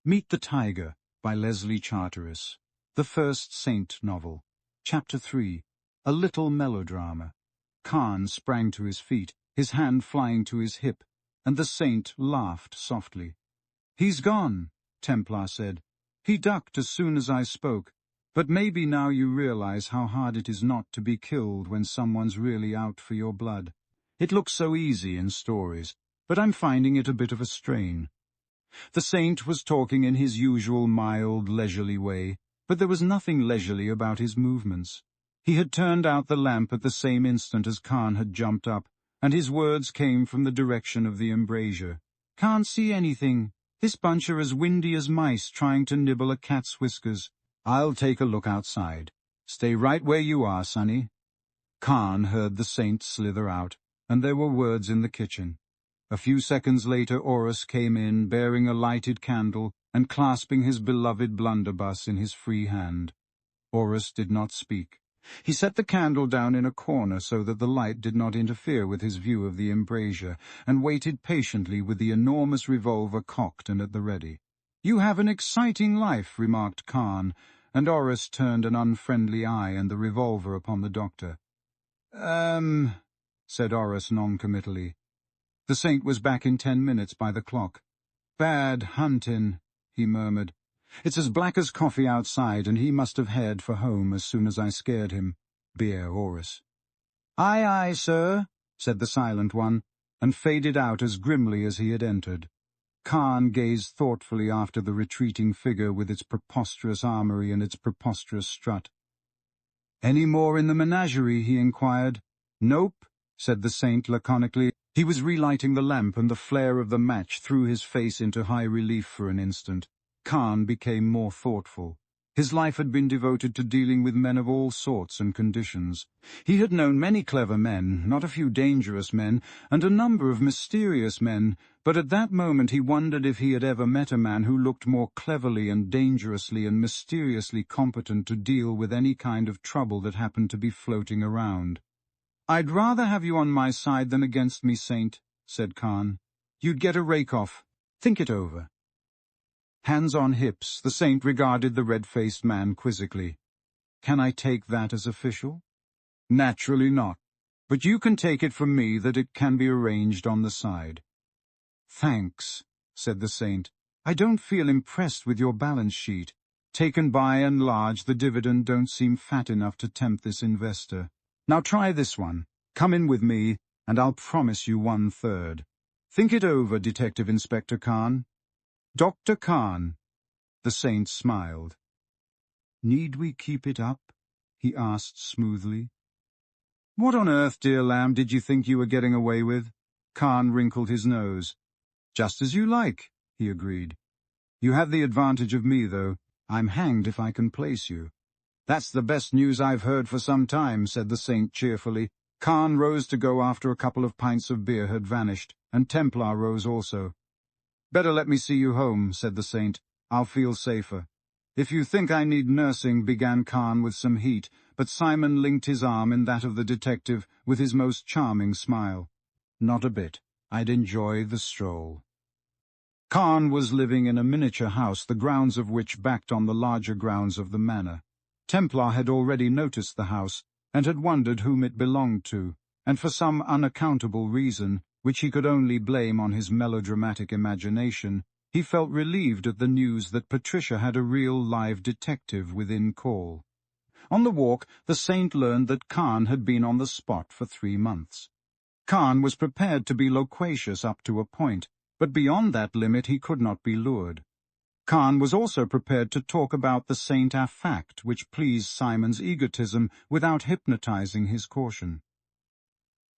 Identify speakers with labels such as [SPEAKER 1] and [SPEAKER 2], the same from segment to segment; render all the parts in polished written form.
[SPEAKER 1] Meet the Tiger by Leslie Charteris. The First Saint novel. Chapter 3. A little melodrama. Khan sprang to his feet, his hand flying to his hip, and the saint laughed softly. "He's gone," Templar said. "He ducked as soon as I spoke, but maybe now you realize how hard it is not to be killed when someone's really out for your blood. It looks so easy in stories, but I'm finding it a bit of a strain." The saint was talking in his usual mild, leisurely way, but there was nothing leisurely about his movements. He had turned out the lamp at the same instant as Khan had jumped up, and his words came from the direction of the embrasure. "Can't see anything. This bunch are as windy as mice trying to nibble a cat's whiskers. I'll take a look outside. Stay right where you are, sonny." Khan heard the saint slither out, and there were words in the kitchen. A few seconds later Orus came in, bearing a lighted candle and clasping his beloved blunderbuss in his free hand. Orus did not speak. He set the candle down in a corner so that the light did not interfere with his view of the embrasure, and waited patiently with the enormous revolver cocked and at the ready. "You have an exciting life," remarked Khan, and Orus turned an unfriendly eye and the revolver upon the doctor. Said Orus noncommittally. The saint was back in 10 minutes by the clock. "Bad huntin'," he murmured. "It's as black as coffee outside, and he must have headed for home as soon as I scared him. Beer, Orus." "Aye, aye, sir," said the silent one, and faded out as grimly as he had entered. Khan gazed thoughtfully after the retreating figure with its preposterous armory and its preposterous strut. "Any more in the menagerie?" he inquired. "Nope," said the saint laconically. He was relighting the lamp, and the flare of the match threw his face into high relief for an instant. Khan became more thoughtful. His life had been devoted to dealing with men of all sorts and conditions. He had known many clever men, not a few dangerous men, and a number of mysterious men, but at that moment he wondered if he had ever met a man who looked more cleverly and dangerously and mysteriously competent to deal with any kind of trouble that happened to be floating around. "I'd rather have you on my side than against me, Saint," said Khan. "You'd get a rake off. Think it over." Hands on hips, the saint regarded the red-faced man quizzically. "Can I take that as official?" "Naturally not. But you can take it from me that it can be arranged on the side." "Thanks," said the saint. "I don't feel impressed with your balance sheet. Taken by and large, the dividend don't seem fat enough to tempt this investor. Now try this one. Come in with me, and I'll promise you 1/3. Think it over, Detective Inspector Khan." "Dr. Khan." The saint smiled. "Need we keep it up?" he asked smoothly. "What on earth, dear lamb, did you think you were getting away with?" Khan wrinkled his nose. "Just as you like," he agreed. "You have the advantage of me, though. I'm hanged if I can place you." "That's the best news I've heard for some time," said the saint cheerfully. Khan rose to go after a couple of pints of beer had vanished, and Templar rose also. "Better let me see you home," said the saint. "I'll feel safer." "If you think I need nursing," began Khan with some heat, but Simon linked his arm in that of the detective with his most charming smile. "Not a bit. I'd enjoy the stroll." Khan was living in a miniature house, the grounds of which backed on the larger grounds of the manor. Templar had already noticed the house, and had wondered whom it belonged to, and for some unaccountable reason, which he could only blame on his melodramatic imagination, he felt relieved at the news that Patricia had a real live detective within call. On the walk, the saint learned that Khan had been on the spot for 3 months. Khan was prepared to be loquacious up to a point, but beyond that limit he could not be lured. Khan was also prepared to talk about the saint a fact which pleased Simon's egotism without hypnotizing his caution.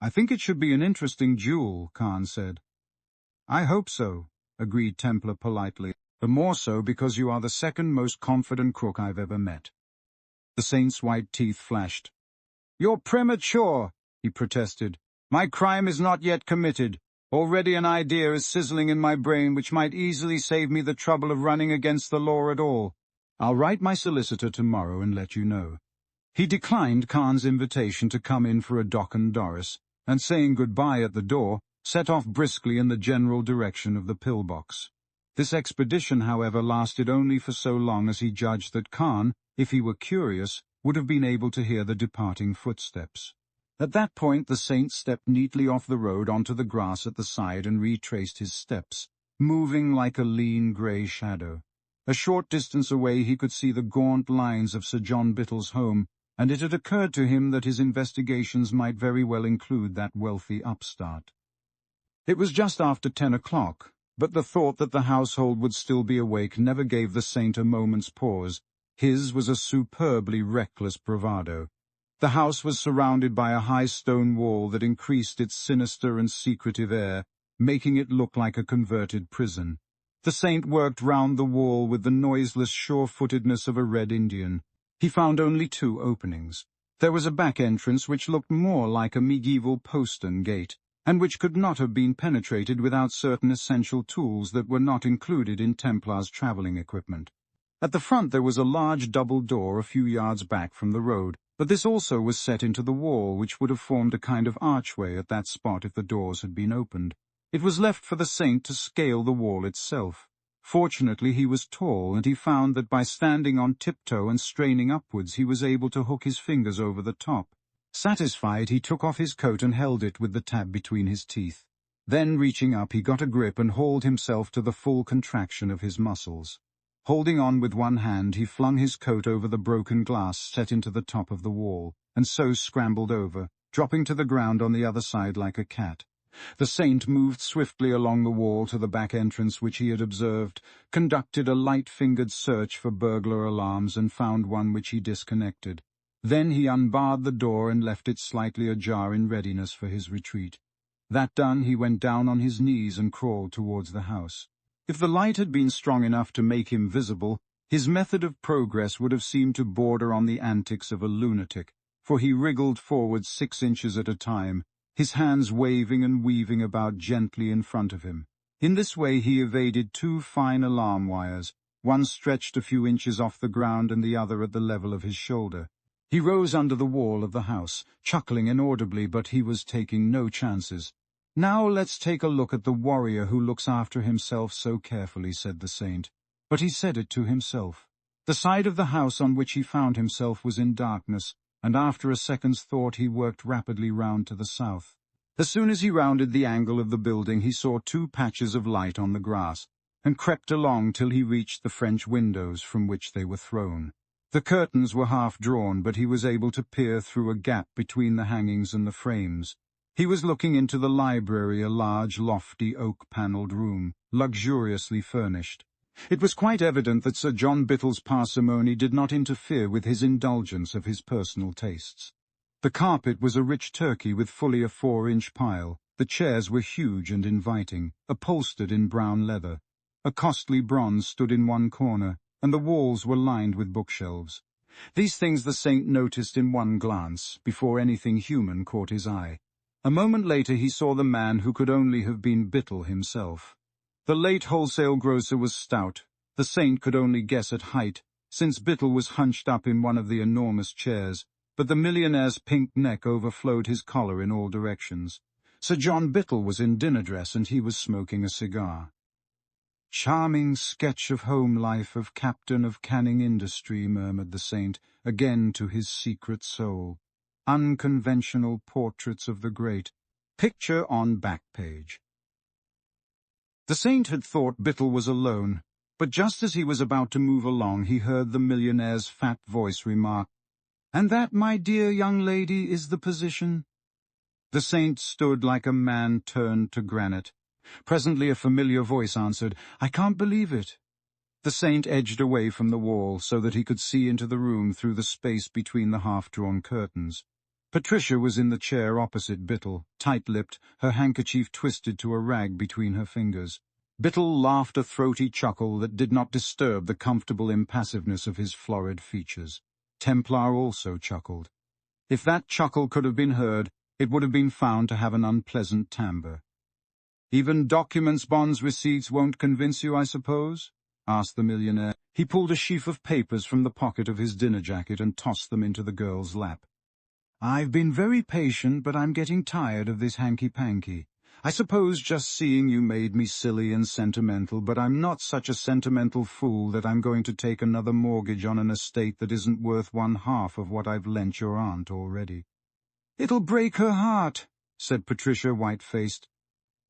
[SPEAKER 1] "I think it should be an interesting duel," Khan said. "I hope so," agreed Templar politely, "the more so because you are the second most confident crook I've ever met." The saint's white teeth flashed. "You're premature," he protested. "My crime is not yet committed. Already an idea is sizzling in my brain which might easily save me the trouble of running against the law at all. I'll write my solicitor tomorrow and let you know." He declined Khan's invitation to come in for a Doc and Doris, and saying goodbye at the door, set off briskly in the general direction of the pillbox. This expedition, however, lasted only for so long as he judged that Khan, if he were curious, would have been able to hear the departing footsteps. At that point the saint stepped neatly off the road onto the grass at the side and retraced his steps, moving like a lean grey shadow. A short distance away he could see the gaunt lines of Sir John Bittell's home, and it had occurred to him that his investigations might very well include that wealthy upstart. It was just after 10 o'clock, but the thought that the household would still be awake never gave the saint a moment's pause. His was a superbly reckless bravado. The house was surrounded by a high stone wall that increased its sinister and secretive air, making it look like a converted prison. The saint worked round the wall with the noiseless sure-footedness of a Red Indian. He found only 2 openings. There was a back entrance which looked more like a medieval postern gate, and which could not have been penetrated without certain essential tools that were not included in Templar's travelling equipment. At the front there was a large double door a few yards back from the road, but this also was set into the wall, which would have formed a kind of archway at that spot if the doors had been opened. It was left for the saint to scale the wall itself. Fortunately he was tall, and he found that by standing on tiptoe and straining upwards he was able to hook his fingers over the top. Satisfied, he took off his coat and held it with the tab between his teeth. Then, reaching up, he got a grip and hauled himself to the full contraction of his muscles. Holding on with one hand, he flung his coat over the broken glass set into the top of the wall, and so scrambled over, dropping to the ground on the other side like a cat. The saint moved swiftly along the wall to the back entrance which he had observed, conducted a light-fingered search for burglar alarms and found one which he disconnected. Then he unbarred the door and left it slightly ajar in readiness for his retreat. That done, he went down on his knees and crawled towards the house. If the light had been strong enough to make him visible, his method of progress would have seemed to border on the antics of a lunatic, for he wriggled forward 6 inches at a time, his hands waving and weaving about gently in front of him. In this way he evaded 2 fine alarm wires, one stretched a few inches off the ground and the other at the level of his shoulder. He rose under the wall of the house, chuckling inaudibly, but he was taking no chances. "Now let's take a look at the warrior who looks after himself so carefully," said the saint. But he said it to himself. The side of the house on which he found himself was in darkness, and after a second's thought he worked rapidly round to the south. As soon as he rounded the angle of the building he saw 2 patches of light on the grass, and crept along till he reached the French windows from which they were thrown. The curtains were half drawn, but he was able to peer through a gap between the hangings and the frames. He was looking into the library, a large, lofty, oak-panelled room, luxuriously furnished. It was quite evident that Sir John Bittell's parsimony did not interfere with his indulgence of his personal tastes. The carpet was a rich Turkey with fully a 4-inch pile. The chairs were huge and inviting, upholstered in brown leather. A costly bronze stood in one corner, and the walls were lined with bookshelves. These things the saint noticed in one glance, before anything human caught his eye. A moment later he saw the man who could only have been Bittell himself. The late wholesale grocer was stout. The saint could only guess at height, since Bittell was hunched up in one of the enormous chairs, but the millionaire's pink neck overflowed his collar in all directions. Sir John Bittell was in dinner dress, and he was smoking a cigar. "Charming sketch of home life of Captain of Canning Industry," murmured the saint, again to his secret soul. "Unconventional portraits of the great. Picture on back page." The saint had thought Bittell was alone, but just as he was about to move along he heard the millionaire's fat voice remark, "And that, my dear young lady, is the position?" The saint stood like a man turned to granite. Presently a familiar voice answered, "I can't believe it." The saint edged away from the wall so that he could see into the room through the space between the half-drawn curtains. Patricia was in the chair opposite Bittell, tight-lipped, her handkerchief twisted to a rag between her fingers. Bittell laughed a throaty chuckle that did not disturb the comfortable impassiveness of his florid features. Templar also chuckled. If that chuckle could have been heard, it would have been found to have an unpleasant timbre. "Even documents, bonds, receipts won't convince you, I suppose?" asked the millionaire. He pulled a sheaf of papers from the pocket of his dinner jacket and tossed them into the girl's lap. "I've been very patient, but I'm getting tired of this hanky-panky. I suppose just seeing you made me silly and sentimental, but I'm not such a sentimental fool that I'm going to take another mortgage on an estate that isn't worth 1/2 of what I've lent your aunt already." "It'll break her heart," said Patricia, white-faced.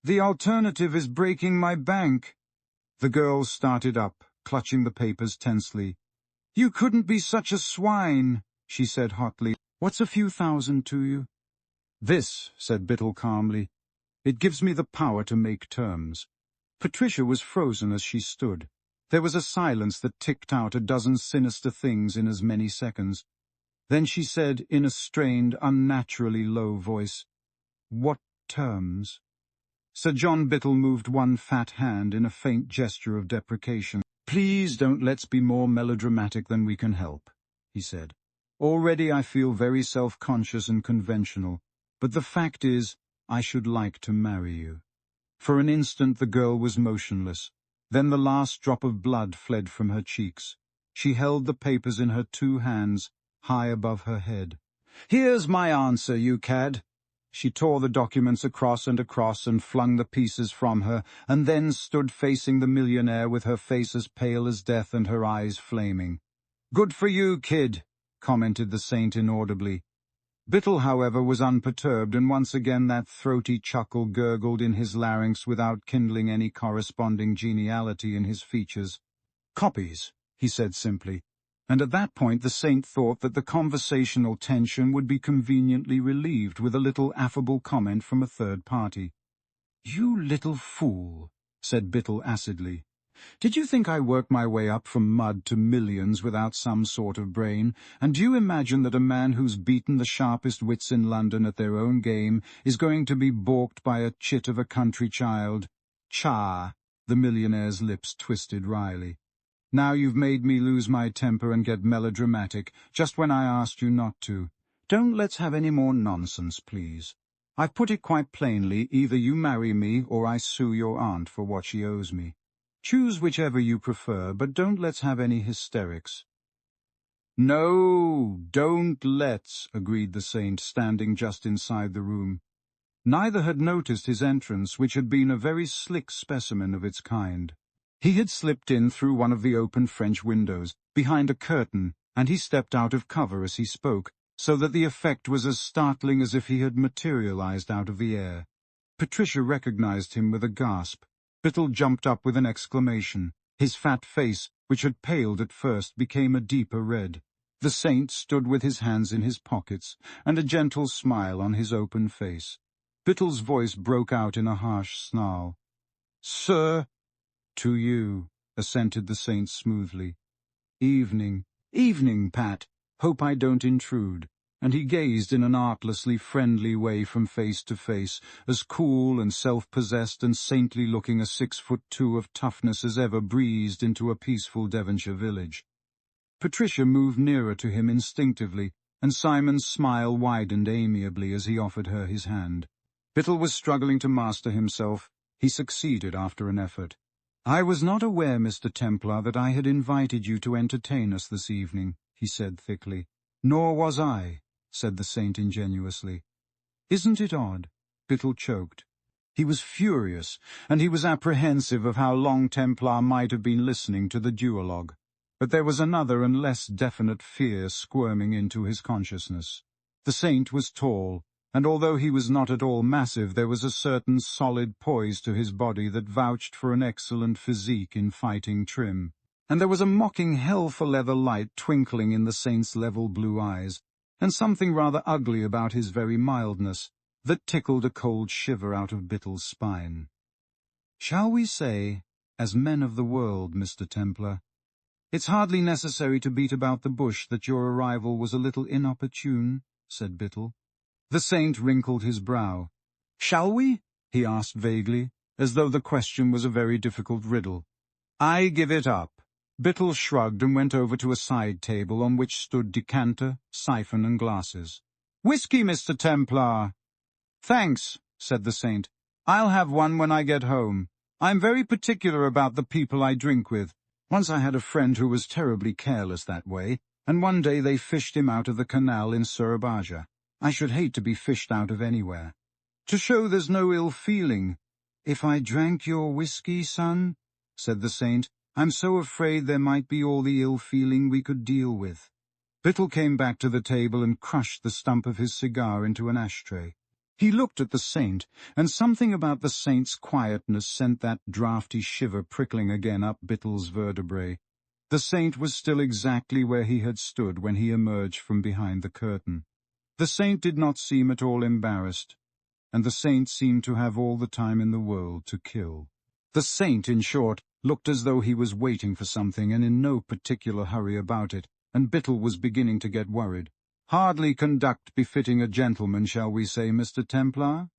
[SPEAKER 1] "The alternative is breaking my bank." The girl started up, clutching the papers tensely. "You couldn't be such a swine," she said hotly. "What's a few thousand to you?" "This," said Biddle calmly. "It gives me the power to make terms." Patricia was frozen as she stood. There was a silence that ticked out a dozen sinister things in as many seconds. Then she said in a strained, unnaturally low voice, "What terms?" Sir John Biddle moved one fat hand in a faint gesture of deprecation. "Please don't let's be more melodramatic than we can help," he said. "Already I feel very self-conscious and conventional, but the fact is, I should like to marry you." For an instant the girl was motionless. Then the last drop of blood fled from her cheeks. She held the papers in her 2 hands, high above her head. "Here's my answer, you cad." She tore the documents across and flung the pieces from her, and then stood facing the millionaire with her face as pale as death and her eyes flaming. "Good for you, kid," commented the saint inaudibly. Biddle, however, was unperturbed, and once again that throaty chuckle gurgled in his larynx without kindling any corresponding geniality in his features. "Copies," he said simply, and at that point the saint thought that the conversational tension would be conveniently relieved with a little affable comment from a third party. "You little fool," said Biddle acidly. "Did you think I worked my way up from mud to millions without some sort of brain? And do you imagine that a man who's beaten the sharpest wits in London at their own game is going to be balked by a chit of a country child?" "Cha!" The millionaire's lips twisted wryly. "Now you've made me lose my temper and get melodramatic, just when I asked you not to. Don't let's have any more nonsense, please. I've put it quite plainly, either you marry me or I sue your aunt for what she owes me. Choose whichever you prefer, but don't let's have any hysterics." "No, don't let's," agreed the saint, standing just inside the room. Neither had noticed his entrance, which had been a very slick specimen of its kind. He had slipped in through one of the open French windows, behind a curtain, and he stepped out of cover as he spoke, so that the effect was as startling as if he had materialized out of the air. Patricia recognized him with a gasp. Biddle jumped up with an exclamation. His fat face, which had paled at first, became a deeper red. The saint stood with his hands in his pockets, and a gentle smile on his open face. Biddle's voice broke out in a harsh snarl. "Sir?" "To you," assented the saint smoothly. "Evening. Evening, Pat. Hope I don't intrude." And he gazed in an artlessly friendly way from face to face, as cool and self-possessed and saintly-looking a 6'2" of toughness as ever breezed into a peaceful Devonshire village. Patricia moved nearer to him instinctively, and Simon's smile widened amiably as he offered her his hand. Biddle was struggling to master himself. He succeeded after an effort. "I was not aware, Mr. Templar, that I had invited you to entertain us this evening," he said thickly. "Nor was I," said the saint ingenuously. "Isn't it odd?" Biddle choked. He was furious, and he was apprehensive of how long Templar might have been listening to the duologue. But there was another and less definite fear squirming into his consciousness. The saint was tall, and although he was not at all massive, there was a certain solid poise to his body that vouched for an excellent physique in fighting trim. And there was a mocking hell-for-leather light twinkling in the saint's level blue eyes, and something rather ugly about his very mildness, that tickled a cold shiver out of Biddle's spine. "Shall we say, as men of the world, Mr. Templar, it's hardly necessary to beat about the bush that your arrival was a little inopportune," said Biddle. The saint wrinkled his brow. "Shall we?" he asked vaguely, as though the question was a very difficult riddle. "I give it up." Biddle shrugged and went over to a side table on which stood decanter, siphon, and glasses. "Whiskey, Mr. Templar." "Thanks," said the saint. "I'll have one when I get home. I'm very particular about the people I drink with. Once I had a friend who was terribly careless that way, and one day they fished him out of the canal in Surabaya. I should hate to be fished out of anywhere." To show there's no ill feeling. If I drank your whiskey, son, said the saint, I'm so afraid there might be all the ill feeling we could deal with. Biddle came back to the table and crushed the stump of his cigar into an ashtray. He looked at the saint, and something about the saint's quietness sent that draughty shiver prickling again up Biddle's vertebrae. The saint was still exactly where he had stood when he emerged from behind the curtain. The saint did not seem at all embarrassed, and the saint seemed to have all the time in the world to kill. The saint, in short, looked as though he was waiting for something and in no particular hurry about it, and Biddle was beginning to get worried. Hardly conduct befitting a gentleman, shall we say, Mr. Templar?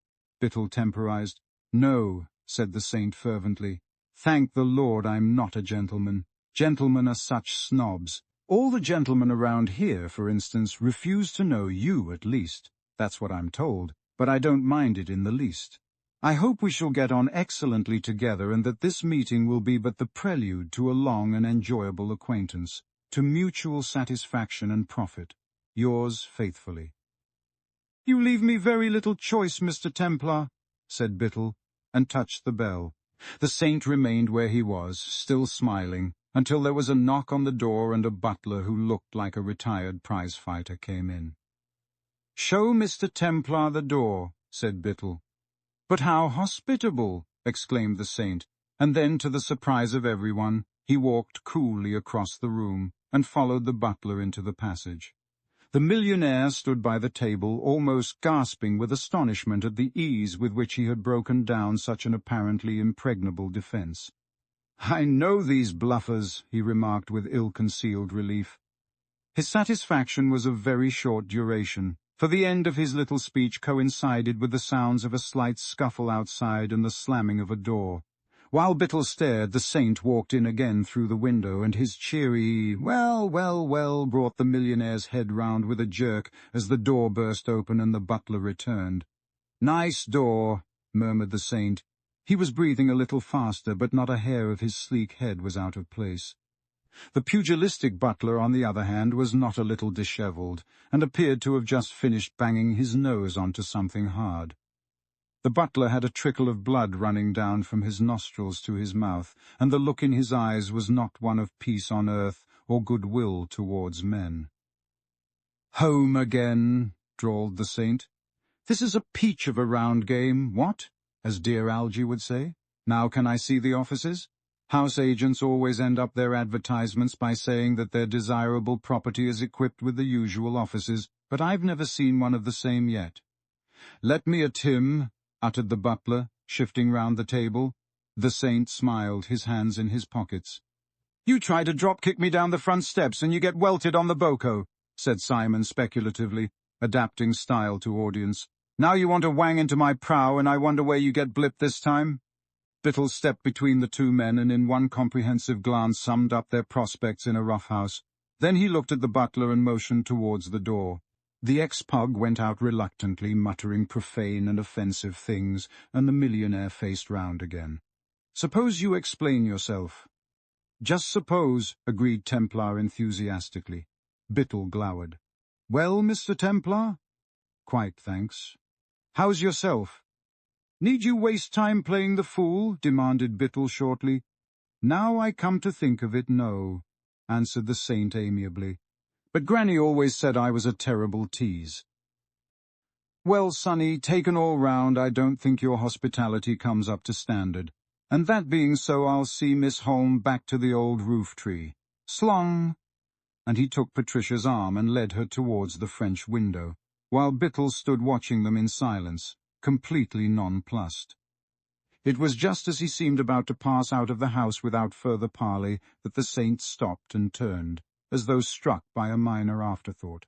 [SPEAKER 1] Biddle temporized. No, said the saint fervently. Thank the Lord I'm not a gentleman. Gentlemen are such snobs. All the gentlemen around here, for instance, refuse to know you, at least. That's what I'm told, but I don't mind it in the least. I hope we shall get on excellently together, and that this meeting will be but the prelude to a long and enjoyable acquaintance, to mutual satisfaction and profit. Yours faithfully. You leave me very little choice, Mr. Templar, said Biddle, and touched the bell. The saint remained where he was, still smiling, until there was a knock on the door and a butler who looked like a retired prize-fighter came in. Show Mr. Templar the door, said Biddle. But how hospitable, exclaimed the saint, and then, to the surprise of everyone, he walked coolly across the room and followed the butler into the passage. The millionaire stood by the table, almost gasping with astonishment at the ease with which he had broken down such an apparently impregnable defence. I know these bluffers, he remarked with ill-concealed relief. His satisfaction was of very short duration, for the end of his little speech coincided with the sounds of a slight scuffle outside and the slamming of a door. While Biddle stared, the saint walked in again through the window, and his cheery, well, well, well, brought the millionaire's head round with a jerk as the door burst open and the butler returned. Nice door, murmured the saint. He was breathing a little faster, but not a hair of his sleek head was out of place. The pugilistic butler, on the other hand, was not a little dishevelled, and appeared to have just finished banging his nose onto something hard. The butler had a trickle of blood running down from his nostrils to his mouth, and the look in his eyes was not one of peace on earth or goodwill towards men. Home again, drawled the saint. This is a peach of a round game, what? As dear Algy would say. Now can I see the offices? House agents always end up their advertisements by saying that their desirable property is equipped with the usual offices, but I've never seen one of the same yet. Let me at him, uttered the butler, shifting round the table. The saint smiled, his hands in his pockets. You try to drop-kick me down the front steps and you get welted on the boko, said Simon speculatively, adapting style to audience. Now you want to wang into my prow, and I wonder where you get blipped this time? Biddle stepped between the two men and in one comprehensive glance summed up their prospects in a rough house. Then he looked at the butler and motioned towards the door. The ex-pug went out reluctantly, muttering profane and offensive things, and the millionaire faced round again. Suppose you explain yourself. Just suppose, agreed Templar enthusiastically. Biddle glowered. Well, Mr. Templar? Quite, thanks. How's yourself? Need you waste time playing the fool? Demanded Biddle shortly. Now I come to think of it, no, answered the saint amiably. But Granny always said I was a terrible tease. Well, sonny, taken all round, I don't think your hospitality comes up to standard. And that being so, I'll see Miss Holm back to the old roof-tree. Slong! And he took Patricia's arm and led her towards the French window, while Biddle stood watching them in silence, completely nonplussed. It was just as he seemed about to pass out of the house without further parley that the saint stopped and turned, as though struck by a minor afterthought.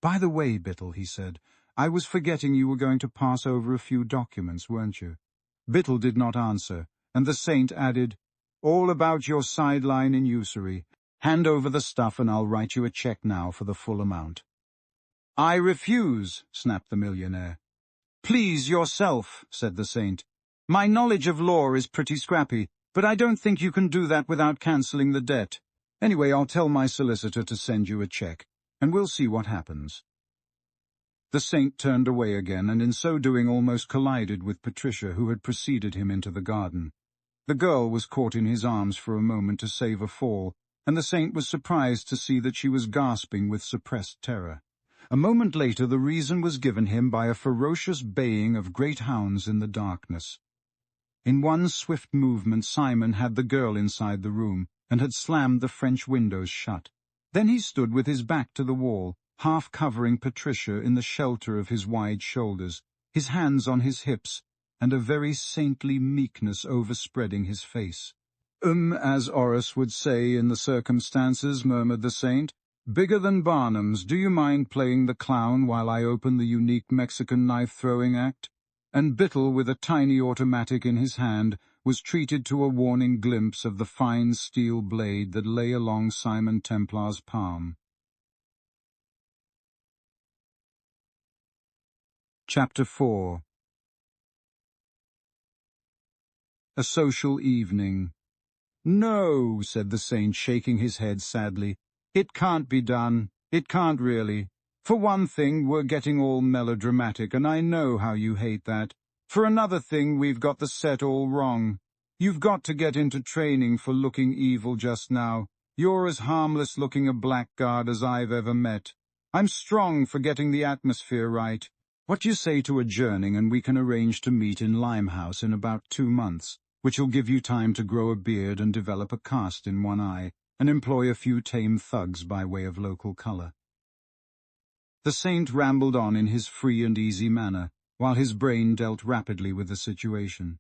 [SPEAKER 1] By the way, Biddle, he said, I was forgetting you were going to pass over a few documents, weren't you? Biddle did not answer, and the saint added, All about your sideline in usury. Hand over the stuff and I'll write you a cheque now for the full amount. I refuse, snapped the millionaire. Please yourself, said the saint. My knowledge of law is pretty scrappy, but I don't think you can do that without cancelling the debt. Anyway, I'll tell my solicitor to send you a cheque, and we'll see what happens. The saint turned away again, and in so doing almost collided with Patricia, who had preceded him into the garden. The girl was caught in his arms for a moment to save a fall, and the saint was surprised to see that she was gasping with suppressed terror. A moment later the reason was given him by a ferocious baying of great hounds in the darkness. In one swift movement Simon had the girl inside the room, and had slammed the French windows shut. Then he stood with his back to the wall, half covering Patricia in the shelter of his wide shoulders, his hands on his hips, and a very saintly meekness overspreading his face. As Horace would say in the circumstances," murmured the saint. "Bigger than Barnum's. Do you mind playing the clown while I open the unique Mexican knife-throwing act?" And Bittle, with a tiny automatic in his hand, was treated to a warning glimpse of the fine steel blade that lay along Simon Templar's palm. Chapter 4. A social evening. "No," said the saint, shaking his head sadly. "It can't be done. It can't really. For one thing, we're getting all melodramatic, and I know how you hate that. For another thing, we've got the set all wrong. You've got to get into training for looking evil just now. You're as harmless-looking a blackguard as I've ever met. I'm strong for getting the atmosphere right. What you say to adjourning, and we can arrange to meet in Limehouse in about 2 months, which'll give you time to grow a beard and develop a cast in one eye, and employ a few tame thugs by way of local colour." The saint rambled on in his free and easy manner, while his brain dealt rapidly with the situation.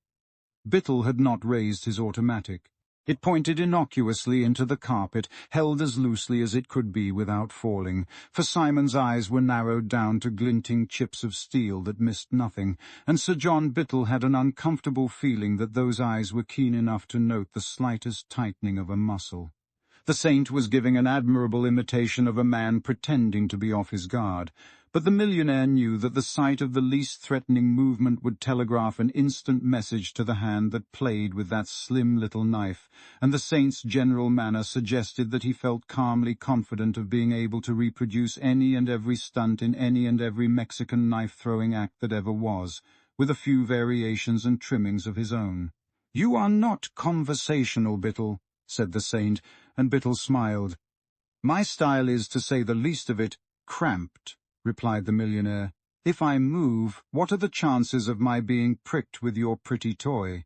[SPEAKER 1] Bittle had not raised his automatic. It pointed innocuously into the carpet, held as loosely as it could be without falling, for Simon's eyes were narrowed down to glinting chips of steel that missed nothing, and Sir John Bittle had an uncomfortable feeling that those eyes were keen enough to note the slightest tightening of a muscle. The saint was giving an admirable imitation of a man pretending to be off his guard, but the millionaire knew that the sight of the least threatening movement would telegraph an instant message to the hand that played with that slim little knife, and the saint's general manner suggested that he felt calmly confident of being able to reproduce any and every stunt in any and every Mexican knife-throwing act that ever was, with a few variations and trimmings of his own. "You are not conversational, Bittle," said the saint, and Bittle smiled. "My style is, to say the least of it, cramped," replied the millionaire. "If I move, what are the chances of my being pricked with your pretty toy?"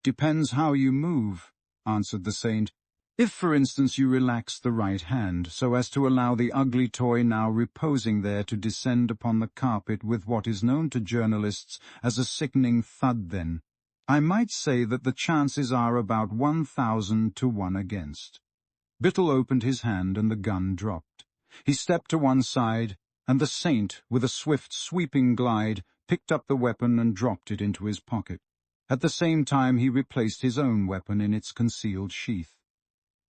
[SPEAKER 1] "Depends how you move," answered the saint. "If, for instance, you relax the right hand, so as to allow the ugly toy now reposing there to descend upon the carpet with what is known to journalists as a sickening thud, then I might say that the chances are about 1,000 to 1 against." Bittle opened his hand and the gun dropped. He stepped to one side, and the saint, with a swift, sweeping glide, picked up the weapon and dropped it into his pocket. At the same time he replaced his own weapon in its concealed sheath.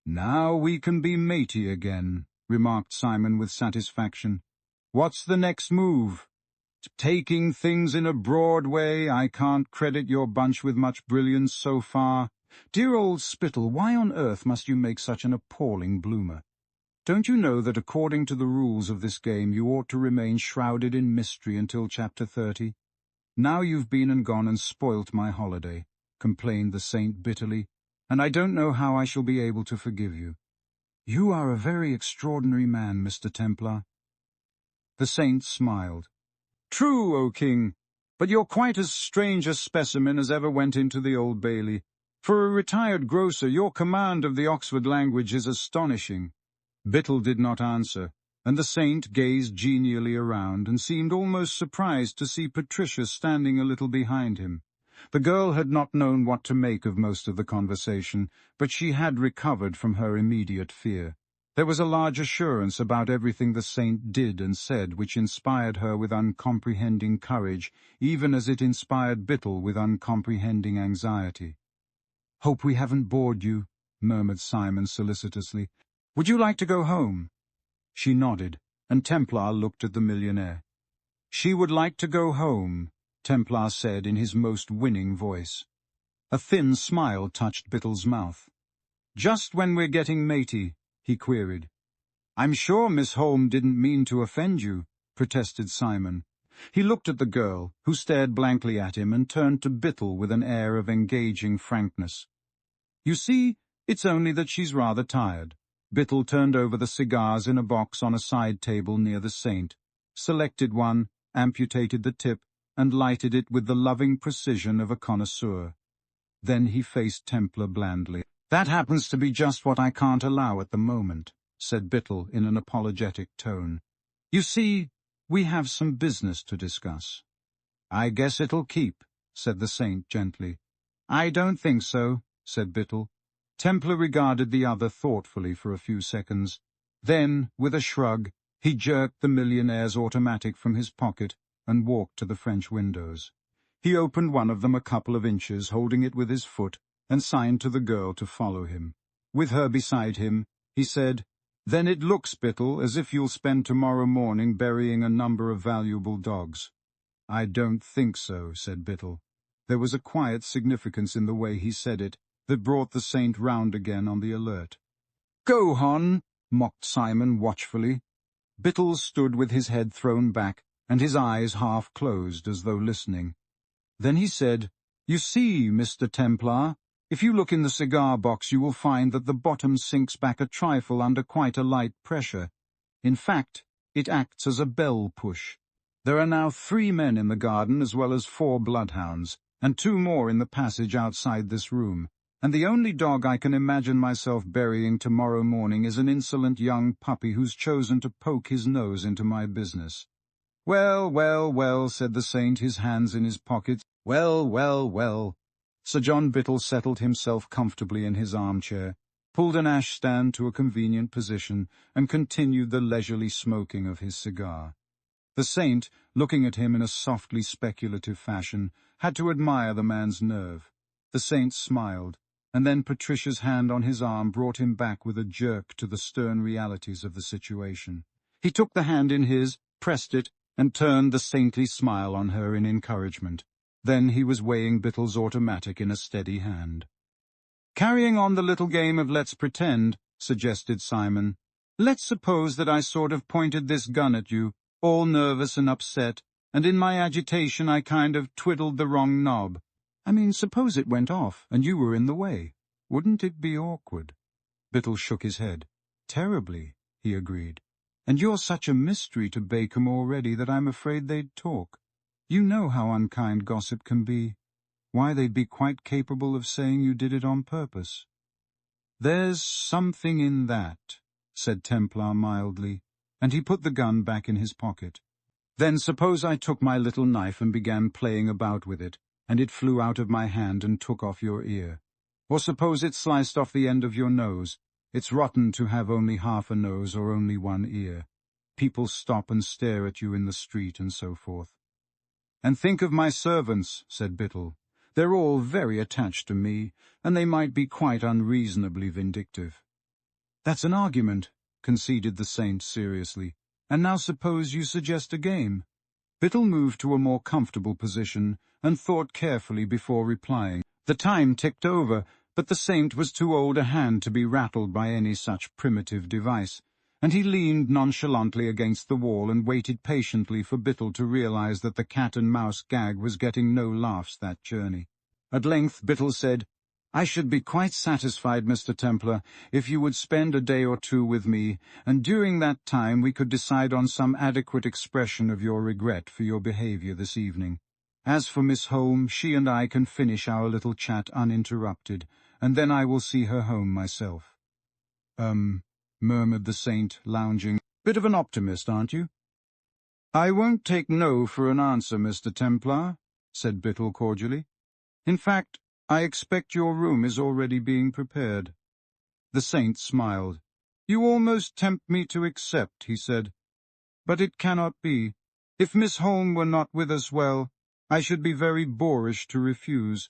[SPEAKER 1] "Now we can be matey again," remarked Simon with satisfaction. "What's the next move?" "Taking things in a broad way. I can't credit your bunch with much brilliance so far. Dear old Spittle, why on earth must you make such an appalling bloomer? Don't you know that according to the rules of this game you ought to remain shrouded in mystery until Chapter 30? Now you've been and gone and spoilt my holiday," complained the saint bitterly, "and I don't know how I shall be able to forgive you." "You are a very extraordinary man, Mr. Templar." The saint smiled. "True, O king, but you're quite as strange a specimen as ever went into the Old Bailey. For a retired grocer, your command of the Oxford language is astonishing." Bittle did not answer, and the saint gazed genially around and seemed almost surprised to see Patricia standing a little behind him. The girl had not known what to make of most of the conversation, but she had recovered from her immediate fear. There was a large assurance about everything the saint did and said which inspired her with uncomprehending courage, even as it inspired Bittle with uncomprehending anxiety. "Hope we haven't bored you," murmured Simon solicitously. "Would you like to go home?" She nodded, and Templar looked at the millionaire. "She would like to go home," Templar said in his most winning voice. A thin smile touched Bittle's mouth. "Just when we're getting matey?" he queried. "I'm sure Miss Home didn't mean to offend you," protested Simon. He looked at the girl, who stared blankly at him, and turned to Bittle with an air of engaging frankness. "You see, it's only that she's rather tired." Bittle turned over the cigars in a box on a side table near the saint, selected one, amputated the tip, and lighted it with the loving precision of a connoisseur. Then he faced Templar blandly. "That happens to be just what I can't allow at the moment," said Bittle in an apologetic tone. "You see, we have some business to discuss." "I guess it'll keep," said the saint gently. "I don't think so," said Bittle. Templar regarded the other thoughtfully for a few seconds. Then, with a shrug, he jerked the millionaire's automatic from his pocket and walked to the French windows. He opened one of them a couple of inches, holding it with his foot, and signed to the girl to follow him. With her beside him, he said, "Then it looks, Bittle, as if you'll spend tomorrow morning burying a number of valuable dogs." "I don't think so," said Bittle. There was a quiet significance in the way he said it that brought the saint round again on the alert. "Go, Hon," mocked Simon watchfully. Bittle stood with his head thrown back and his eyes half closed as though listening. Then he said, "You see, Mr. Templar, if you look in the cigar box you will find that the bottom sinks back a trifle under quite a light pressure. In fact, it acts as a bell push. There are now 3 men in the garden as well as 4 bloodhounds, and 2 more in the passage outside this room, and the only dog I can imagine myself burying tomorrow morning is an insolent young puppy who's chosen to poke his nose into my business." "Well, well, well," said the saint, his hands in his pockets. "Well, well, well." Sir John Bittle settled himself comfortably in his armchair, pulled an ashstand to a convenient position, and continued the leisurely smoking of his cigar. The saint, looking at him in a softly speculative fashion, had to admire the man's nerve. The saint smiled, and then Patricia's hand on his arm brought him back with a jerk to the stern realities of the situation. He took the hand in his, pressed it, and turned the saintly smile on her in encouragement. Then he was weighing Bittle's automatic in a steady hand. "Carrying on the little game of let's pretend," suggested Simon. "Let's suppose that I sort of pointed this gun at you, all nervous and upset, and in my agitation I kind of twiddled the wrong knob. I mean, suppose it went off, and you were in the way. Wouldn't it be awkward?" Bittle shook his head. "Terribly," he agreed. "And you're such a mystery to Bacon already that I'm afraid they'd talk. You know how unkind gossip can be. Why, they'd be quite capable of saying you did it on purpose." "There's something in that," said Templar mildly, and he put the gun back in his pocket. "Then suppose I took my little knife and began playing about with it, and it flew out of my hand and took off your ear. Or suppose it sliced off the end of your nose. It's rotten to have only half a nose or only one ear. People stop and stare at you in the street and so forth." "And think of my servants," said Bittle. "They're all very attached to me, and they might be quite unreasonably vindictive." "That's an argument," conceded the saint seriously. "And now suppose you suggest a game." Bittle moved to a more comfortable position and thought carefully before replying. The time ticked over, but the saint was too old a hand to be rattled by any such primitive device, and he leaned nonchalantly against the wall and waited patiently for Bittle to realize that the cat-and-mouse gag was getting no laughs that journey. At length Bittle said, "I should be quite satisfied, Mr. Templar, if you would spend a day or 2 with me, and during that time we could decide on some adequate expression of your regret for your behavior this evening. As for Miss Home, she and I can finish our little chat uninterrupted, and then I will see her home myself." Murmured the saint, lounging. "Bit of an optimist, aren't you?" "I won't take no for an answer, Mr. Templar," said Bittle cordially. "In fact, I expect your room is already being prepared." The saint smiled. "You almost tempt me to accept," he said. "But it cannot be. If Miss Home were not with us, well, I should be very boorish to refuse.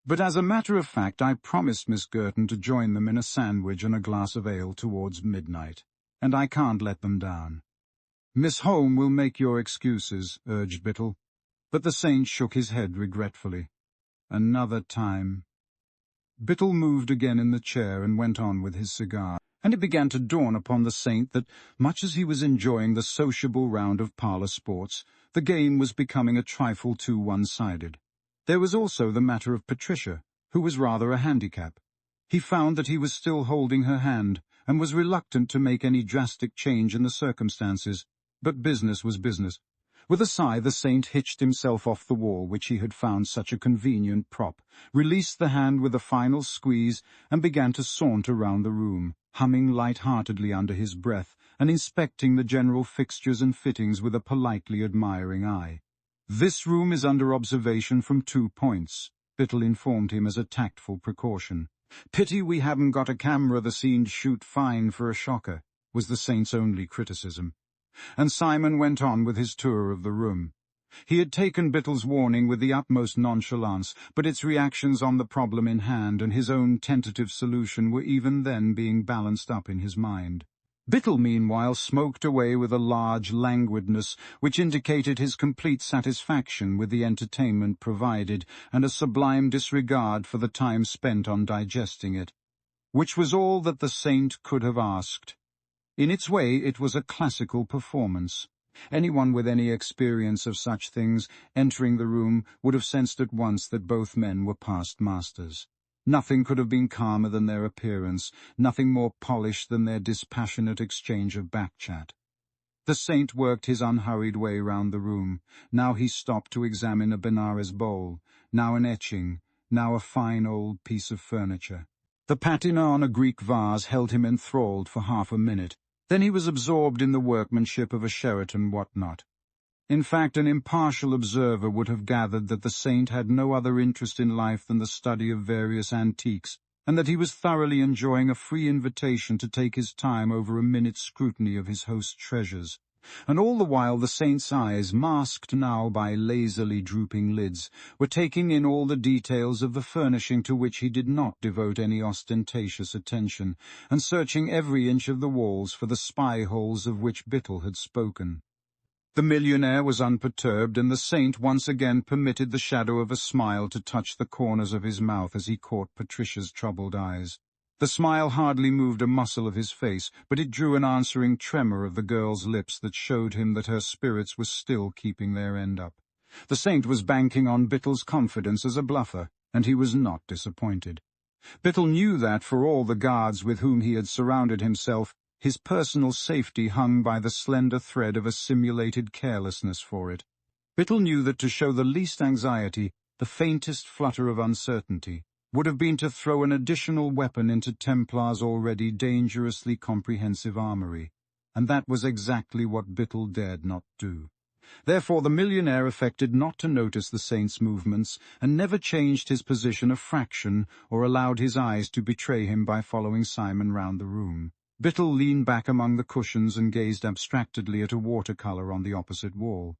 [SPEAKER 1] But as a matter of fact, I promised Miss Girton to join them in a sandwich and a glass of ale towards midnight, and I can't let them down." "Miss Home will make your excuses," urged Bittle, but the saint shook his head regretfully. "Another time." Bittle moved again in the chair and went on with his cigar. and it began to dawn upon the saint that, much as he was enjoying the sociable round of parlour sports, the game was becoming a trifle too one-sided. There was also the matter of Patricia, who was rather a handicap. He found that he was still holding her hand, and was reluctant to make any drastic change in the circumstances, but business was business. With a sigh, the saint hitched himself off the wall which he had found such a convenient prop, released the hand with a final squeeze, and began to saunter round the room, humming light-heartedly under his breath, and inspecting the general fixtures and fittings with a politely admiring eye. "This room is under observation from 2 points," Biddle informed him as a tactful precaution. "Pity we haven't got a camera the scene'd shoot fine for a shocker," was the saint's only criticism. And Simon went on with his tour of the room. He had taken Bittle's warning with the utmost nonchalance, but its reactions on the problem in hand and his own tentative solution were even then being balanced up in his mind. Bittle, meanwhile, smoked away with a large languidness which indicated his complete satisfaction with the entertainment provided and a sublime disregard for the time spent on digesting it, which was all that the saint could have asked. In its way, it was a classical performance. Anyone with any experience of such things, entering the room, would have sensed at once that both men were past masters. Nothing could have been calmer than their appearance, nothing more polished than their dispassionate exchange of back-chat. The saint worked his unhurried way round the room. Now he stopped to examine a Benares bowl, now an etching, now a fine old piece of furniture. The patina on a Greek vase held him enthralled for half a minute. Then he was absorbed in the workmanship of a Sheraton whatnot. In fact, an impartial observer would have gathered that the saint had no other interest in life than the study of various antiques, and that he was thoroughly enjoying a free invitation to take his time over a minute's scrutiny of his host's treasures. And all the while the saint's eyes, masked now by lazily drooping lids, were taking in all the details of the furnishing to which he did not devote any ostentatious attention, and searching every inch of the walls for the spy-holes of which Biddle had spoken. The millionaire was unperturbed, and the saint once again permitted the shadow of a smile to touch the corners of his mouth as he caught Patricia's troubled eyes. The smile hardly moved a muscle of his face, but it drew an answering tremor of the girl's lips that showed him that her spirits were still keeping their end up. The saint was banking on Biddle's confidence as a bluffer, and he was not disappointed. Biddle knew that, for all the guards with whom he had surrounded himself, his personal safety hung by the slender thread of a simulated carelessness for it. Biddle knew that to show the least anxiety, the faintest flutter of uncertainty, would have been to throw an additional weapon into Templar's already dangerously comprehensive armory, and that was exactly what Biddle dared not do. Therefore the millionaire affected not to notice the saint's movements, and never changed his position a fraction or allowed his eyes to betray him by following Simon round the room. Biddle leaned back among the cushions and gazed abstractedly at a watercolour on the opposite wall.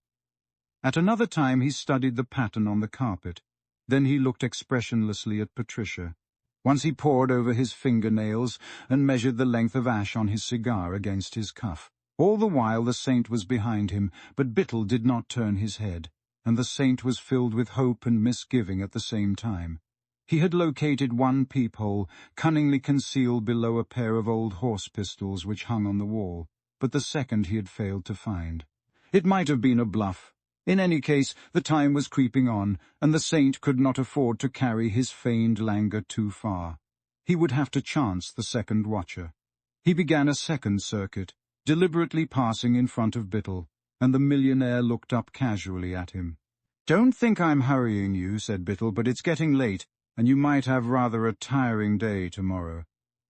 [SPEAKER 1] At another time he studied the pattern on the carpet. Then he looked expressionlessly at Patricia. Once he pored over his fingernails and measured the length of ash on his cigar against his cuff. All the while the saint was behind him, but Biddle did not turn his head, and the saint was filled with hope and misgiving at the same time. He had located one peephole, cunningly concealed below a pair of old horse pistols which hung on the wall, but the second he had failed to find. It might have been a bluff. In any case, the time was creeping on, and the saint could not afford to carry his feigned languor too far. He would have to chance the second watcher. He began a second circuit, deliberately passing in front of Biddle, and the millionaire looked up casually at him. "Don't think I'm hurrying you," said Biddle, "but it's getting late, and you might have rather a tiring day tomorrow."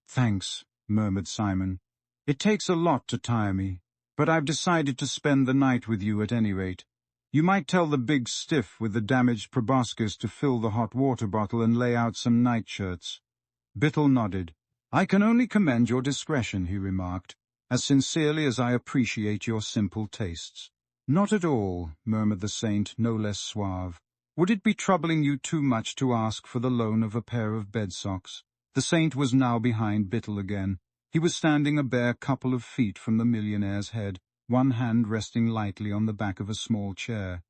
[SPEAKER 1] "Thanks," murmured Simon. "It takes a lot to tire me, but I've decided to spend the night with you at any rate. You might tell the big stiff with the damaged proboscis to fill the hot water bottle and lay out some nightshirts." Biddle nodded. "I can only commend your discretion," he remarked, "as sincerely as I appreciate your simple tastes." "Not at all," murmured the saint, no less suave. "Would it be troubling you too much to ask for the loan of a pair of bed socks?" The saint was now behind Biddle again. He was standing a bare couple of feet from the millionaire's head, one hand resting lightly on the back of a small chair.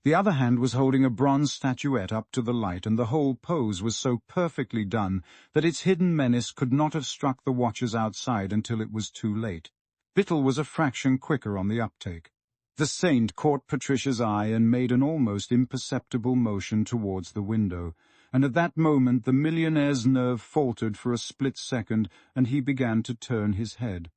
[SPEAKER 1] The other hand was holding a bronze statuette up to the light, and the whole pose was so perfectly done that its hidden menace could not have struck the watchers outside until it was too late. Biddle was a fraction quicker on the uptake. The saint caught Patricia's eye and made an almost imperceptible motion towards the window, and at that moment the millionaire's nerve faltered for a split second, and he began to turn his head.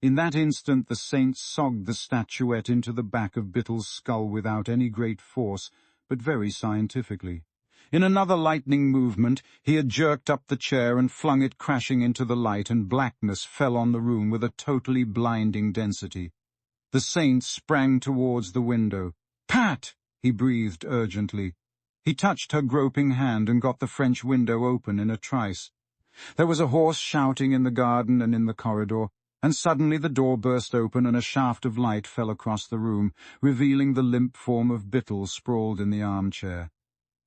[SPEAKER 1] In that instant the saint sogged the statuette into the back of Biddle's skull without any great force, but very scientifically. In another lightning movement he had jerked up the chair and flung it crashing into the light, and blackness fell on the room with a totally blinding density. The saint sprang towards the window. "Pat!" he breathed urgently. He touched her groping hand and got the French window open in a trice. There was a hoarse shouting in the garden and in the corridor, and suddenly the door burst open and a shaft of light fell across the room, revealing the limp form of Biddle sprawled in the armchair.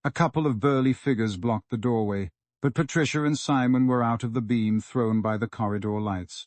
[SPEAKER 1] A couple of burly figures blocked the doorway, but Patricia and Simon were out of the beam thrown by the corridor lights.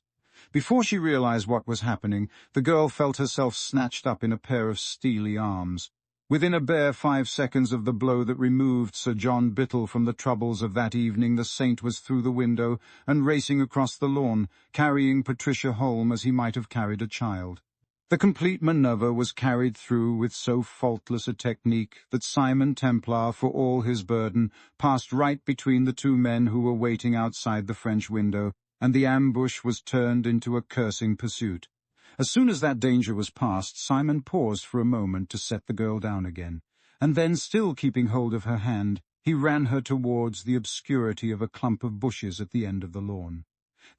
[SPEAKER 1] Before she realized what was happening, the girl felt herself snatched up in a pair of steely arms. Within a bare 5 seconds of the blow that removed Sir John Biddle from the troubles of that evening, the saint was through the window and racing across the lawn, carrying Patricia home as he might have carried a child. The complete manoeuvre was carried through with so faultless a technique that Simon Templar, for all his burden, passed right between the two men who were waiting outside the French window, and the ambush was turned into a cursing pursuit. As soon as that danger was past, Simon paused for a moment to set the girl down again, and then, still keeping hold of her hand, he ran her towards the obscurity of a clump of bushes at the end of the lawn.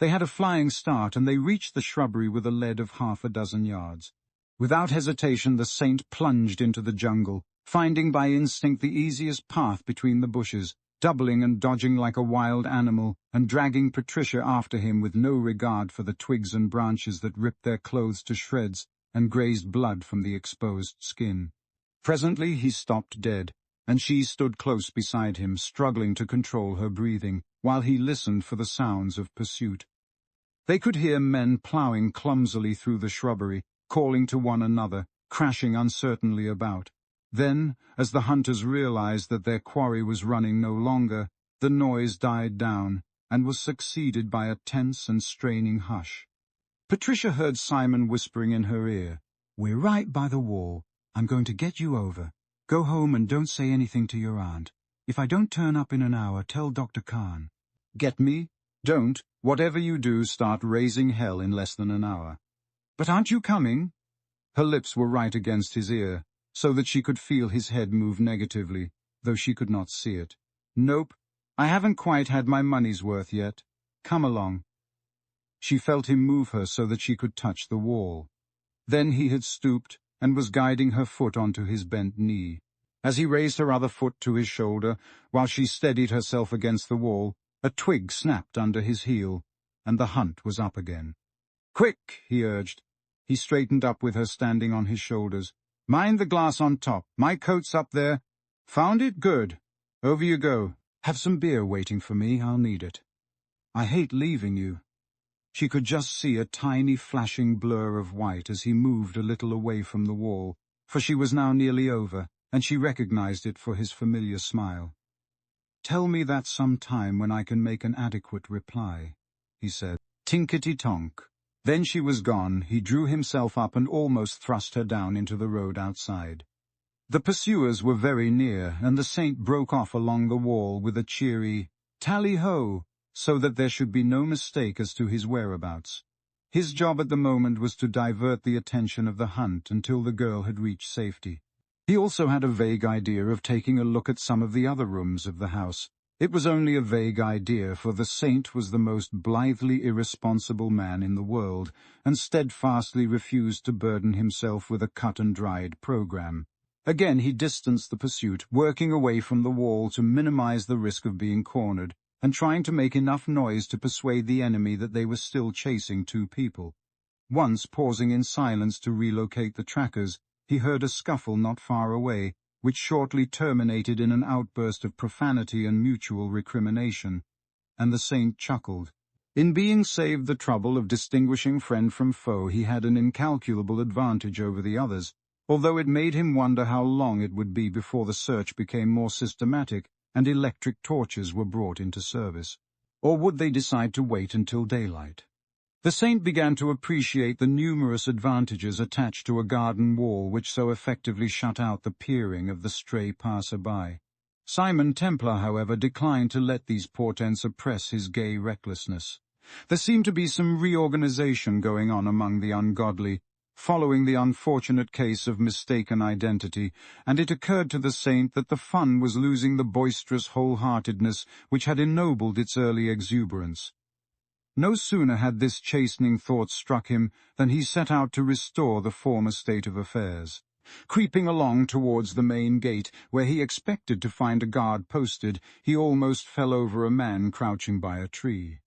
[SPEAKER 1] They had a flying start, and they reached the shrubbery with a lead of 6 yards. Without hesitation the saint plunged into the jungle, finding by instinct the easiest path between the bushes, doubling and dodging like a wild animal, and dragging Patricia after him with no regard for the twigs and branches that ripped their clothes to shreds and grazed blood from the exposed skin. Presently he stopped dead, and she stood close beside him, struggling to control her breathing, while he listened for the sounds of pursuit. They could hear men ploughing clumsily through the shrubbery, calling to one another, crashing uncertainly about. Then, as the hunters realized that their quarry was running no longer, the noise died down, and was succeeded by a tense and straining hush. Patricia heard Simon whispering in her ear, "We're right by the wall. I'm going to get you over. Go home and don't say anything to your aunt. If I don't turn up in an hour, tell Dr. Khan." "Get me? Don't. Whatever you do, start raising hell in less than an hour." "But aren't you coming?" Her lips were right against his ear, so that she could feel his head move negatively, though she could not see it. "Nope. I haven't quite had my money's worth yet. Come along." She felt him move her so that she could touch the wall. Then he had stooped and was guiding her foot onto his bent knee. As he raised her other foot to his shoulder, while she steadied herself against the wall, a twig snapped under his heel, and the hunt was up again. "Quick," he urged. He straightened up with her standing on his shoulders. "Mind the glass on top. My coat's up there. Found it? Good. Over you go. Have some beer waiting for me. I'll need it. I hate leaving you." She could just see a tiny flashing blur of white as he moved a little away from the wall, for she was now nearly over, and she recognized it for his familiar smile. "Tell me that some time when I can make an adequate reply," he said. Tinkety-tonk. Then she was gone. He drew himself up and almost thrust her down into the road outside. The pursuers were very near, and the saint broke off along the wall with a cheery "Tally-ho!" so that there should be no mistake as to his whereabouts. His job at the moment was to divert the attention of the hunt until the girl had reached safety. He also had a vague idea of taking a look at some of the other rooms of the house. It was only a vague idea, for the saint was the most blithely irresponsible man in the world, and steadfastly refused to burden himself with a cut-and-dried program. Again he distanced the pursuit, working away from the wall to minimize the risk of being cornered, and trying to make enough noise to persuade the enemy that they were still chasing 2 people. Once, pausing in silence to relocate the trackers, he heard a scuffle not far away, which shortly terminated in an outburst of profanity and mutual recrimination, and the saint chuckled. In being saved the trouble of distinguishing friend from foe, he had an incalculable advantage over the others, although it made him wonder how long it would be before the search became more systematic and electric torches were brought into service. Or would they decide to wait until daylight? The saint began to appreciate the numerous advantages attached to a garden wall which so effectively shut out the peering of the stray passer-by. Simon Templar, however, declined to let these portents oppress his gay recklessness. There seemed to be some reorganization going on among the ungodly, following the unfortunate case of mistaken identity, and it occurred to the saint that the fun was losing the boisterous wholeheartedness which had ennobled its early exuberance. No sooner had this chastening thought struck him than he set out to restore the former state of affairs. Creeping along towards the main gate, where he expected to find a guard posted, he almost fell over a man crouching by a tree.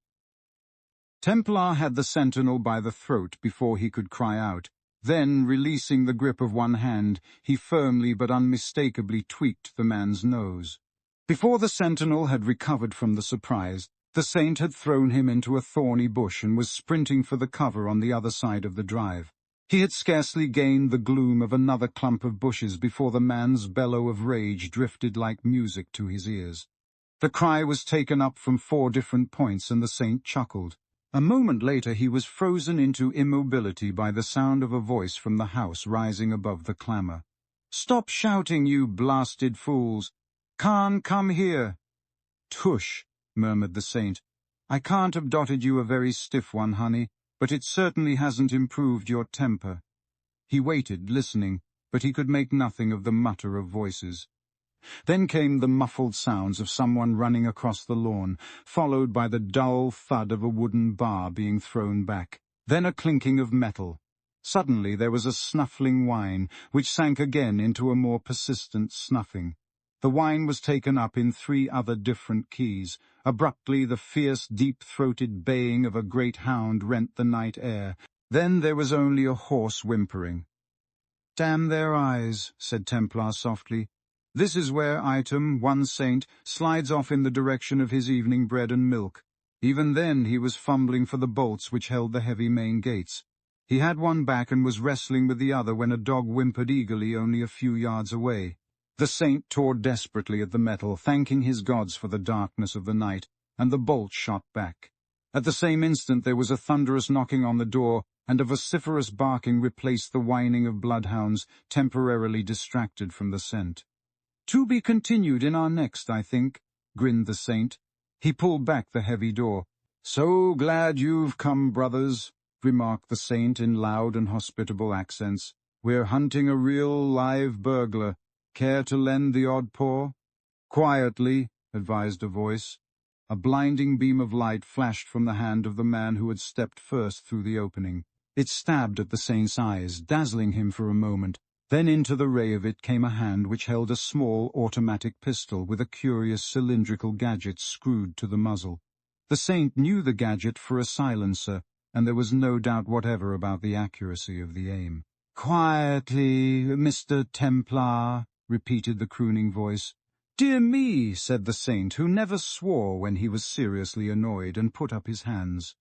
[SPEAKER 1] Templar had the sentinel by the throat before he could cry out. Then, releasing the grip of one hand, he firmly but unmistakably tweaked the man's nose. Before the sentinel had recovered from the surprise, the saint had thrown him into a thorny bush and was sprinting for the cover on the other side of the drive. He had scarcely gained the gloom of another clump of bushes before the man's bellow of rage drifted like music to his ears. The cry was taken up from 4 different points, and the saint chuckled. A moment later he was frozen into immobility by the sound of a voice from the house rising above the clamour. "Stop shouting, you blasted fools! Khan, come here!" "Tush," murmured the saint. "I can't have dotted you a very stiff one, honey, but it certainly hasn't improved your temper." He waited, listening, but he could make nothing of the mutter of voices. Then came the muffled sounds of someone running across the lawn, followed by the dull thud of a wooden bar being thrown back, then a clinking of metal. Suddenly there was a snuffling whine, which sank again into a more persistent snuffing. The whine was taken up in 3 other different keys. Abruptly the fierce, deep-throated baying of a great hound rent the night air. Then there was only a hoarse whimpering. "Damn their eyes," said Templar softly. "This is where item, one saint, slides off in the direction of his evening bread and milk." Even then he was fumbling for the bolts which held the heavy main gates. He had one back and was wrestling with the other when a dog whimpered eagerly only a few yards away. The saint tore desperately at the metal, thanking his gods for the darkness of the night, and the bolt shot back. At the same instant there was a thunderous knocking on the door, and a vociferous barking replaced the whining of bloodhounds, temporarily distracted from the scent. "To be continued in our next, I think," grinned the saint. He pulled back the heavy door. "So glad you've come, brothers," remarked the saint in loud and hospitable accents. "We're hunting a real live burglar. Care to lend the odd paw?" "Quietly," advised a voice. A blinding beam of light flashed from the hand of the man who had stepped first through the opening. It stabbed at the saint's eyes, dazzling him for a moment. Then into the ray of it came a hand which held a small automatic pistol with a curious cylindrical gadget screwed to the muzzle. The saint knew the gadget for a silencer, and there was no doubt whatever about the accuracy of the aim. "Quietly, Mr. Templar," repeated the crooning voice. "Dear me," said the saint, who never swore when he was seriously annoyed, and put up his hands.